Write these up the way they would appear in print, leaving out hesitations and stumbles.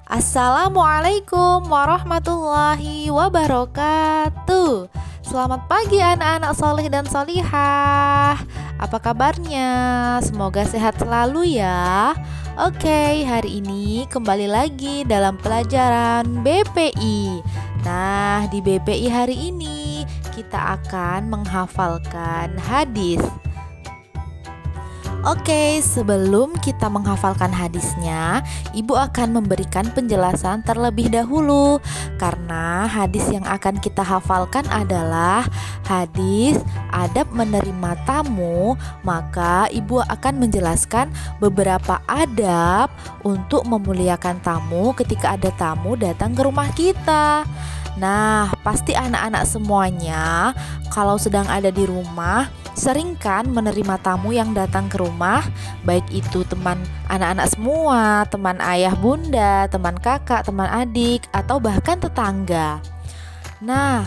Assalamualaikum warahmatullahi wabarakatuh. Selamat pagi anak-anak solih dan solihah. Apa kabarnya? Semoga sehat selalu ya. Oke, hari ini kembali lagi dalam pelajaran BPI. Nah, di BPI hari ini kita akan menghafalkan hadis. Oke, sebelum kita menghafalkan hadisnya, Ibu akan memberikan penjelasan terlebih dahulu. Karena hadis yang akan kita hafalkan adalah hadis adab menerima tamu, maka Ibu akan menjelaskan beberapa adab untuk memuliakan tamu ketika ada tamu datang ke rumah kita. Nah, pasti anak-anak semuanya kalau sedang ada di rumah sering kan menerima tamu yang datang ke rumah, baik itu teman anak-anak semua, teman ayah bunda, teman kakak, teman adik, atau bahkan tetangga. Nah,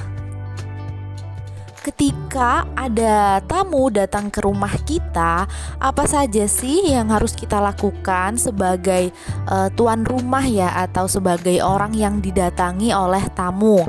ketika ada tamu datang ke rumah kita, apa saja sih yang harus kita lakukan sebagai tuan rumah ya, atau sebagai orang yang didatangi oleh tamu?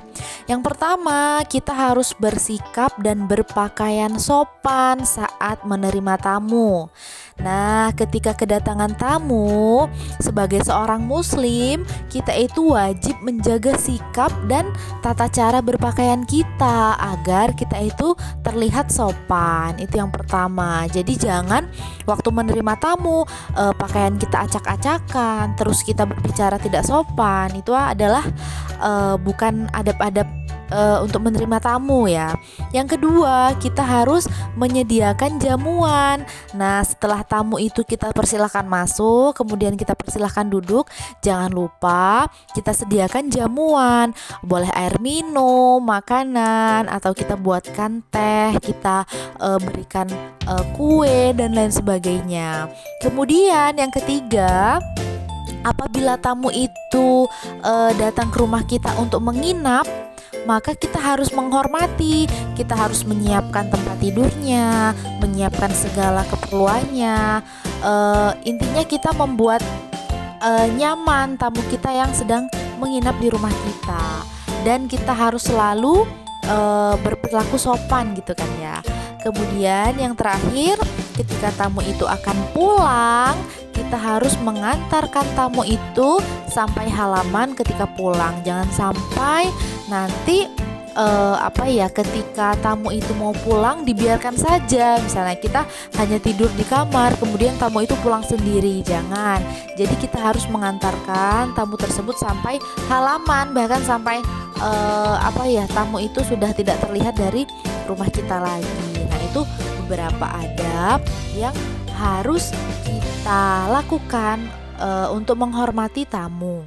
Yang pertama, kita harus bersikap dan berpakaian sopan saat menerima tamu. Nah, ketika kedatangan tamu, sebagai seorang muslim, kita itu wajib menjaga sikap dan tata cara berpakaian kita agar kita itu terlihat sopan. Itu yang pertama. Jadi jangan waktu menerima tamu pakaian kita acak-acakan, terus kita berbicara tidak sopan. Itu adalah bukan adab-adab untuk menerima tamu ya. Yang kedua, kita harus menyediakan jamuan. Nah, setelah tamu itu kita persilahkan masuk, kemudian kita persilahkan duduk. Jangan lupa kita sediakan jamuan. Boleh air minum, makanan, atau kita buatkan teh, kita berikan kue dan lain sebagainya. Kemudian yang ketiga, apabila tamu itu datang ke rumah kita untuk menginap, maka kita harus menghormati. Kita harus menyiapkan tempat tidurnya, menyiapkan segala keperluannya. Intinya kita membuat nyaman tamu kita yang sedang menginap di rumah kita. Dan kita harus selalu berperilaku sopan gitu kan ya. Kemudian yang terakhir, ketika tamu itu akan pulang, kita harus mengantarkan tamu itu sampai halaman ketika pulang. Jangan sampai nanti ketika tamu itu mau pulang dibiarkan saja. Misalnya kita hanya tidur di kamar, kemudian tamu itu pulang sendiri. Jangan. Jadi kita harus mengantarkan tamu tersebut sampai halaman, bahkan sampai tamu itu sudah tidak terlihat dari rumah kita lagi. Nah, itu beberapa adab yang harus kita lakukan untuk menghormati tamu.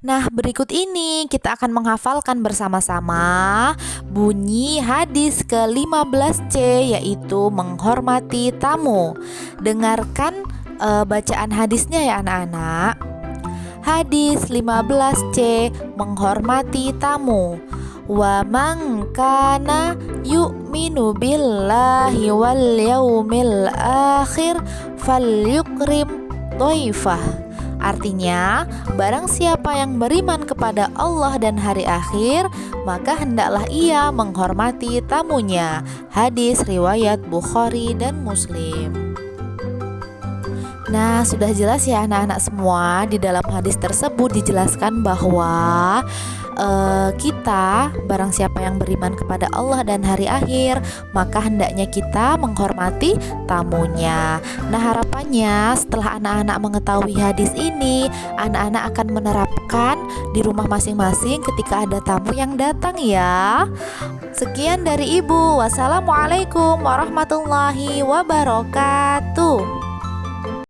Nah, berikut ini kita akan menghafalkan bersama-sama bunyi hadis ke-15C, yaitu menghormati tamu. Dengarkan bacaan hadisnya ya anak-anak. Hadis 15C, menghormati tamu. Wa man kana yu'minu billahi wal yaumil akhir falyukrim dhaifah. Artinya, barang siapa yang beriman kepada Allah dan hari akhir, maka hendaklah ia menghormati tamunya. Hadis riwayat Bukhari dan Muslim. Nah, sudah jelas ya anak-anak semua, di dalam hadis tersebut dijelaskan bahwa kita, barang siapa yang beriman kepada Allah dan hari akhir, maka hendaknya kita menghormati tamunya. Nah, harapannya setelah anak-anak mengetahui hadis ini, anak-anak akan menerapkan di rumah masing-masing ketika ada tamu yang datang ya. Sekian dari Ibu. Wassalamualaikum warahmatullahi wabarakatuh.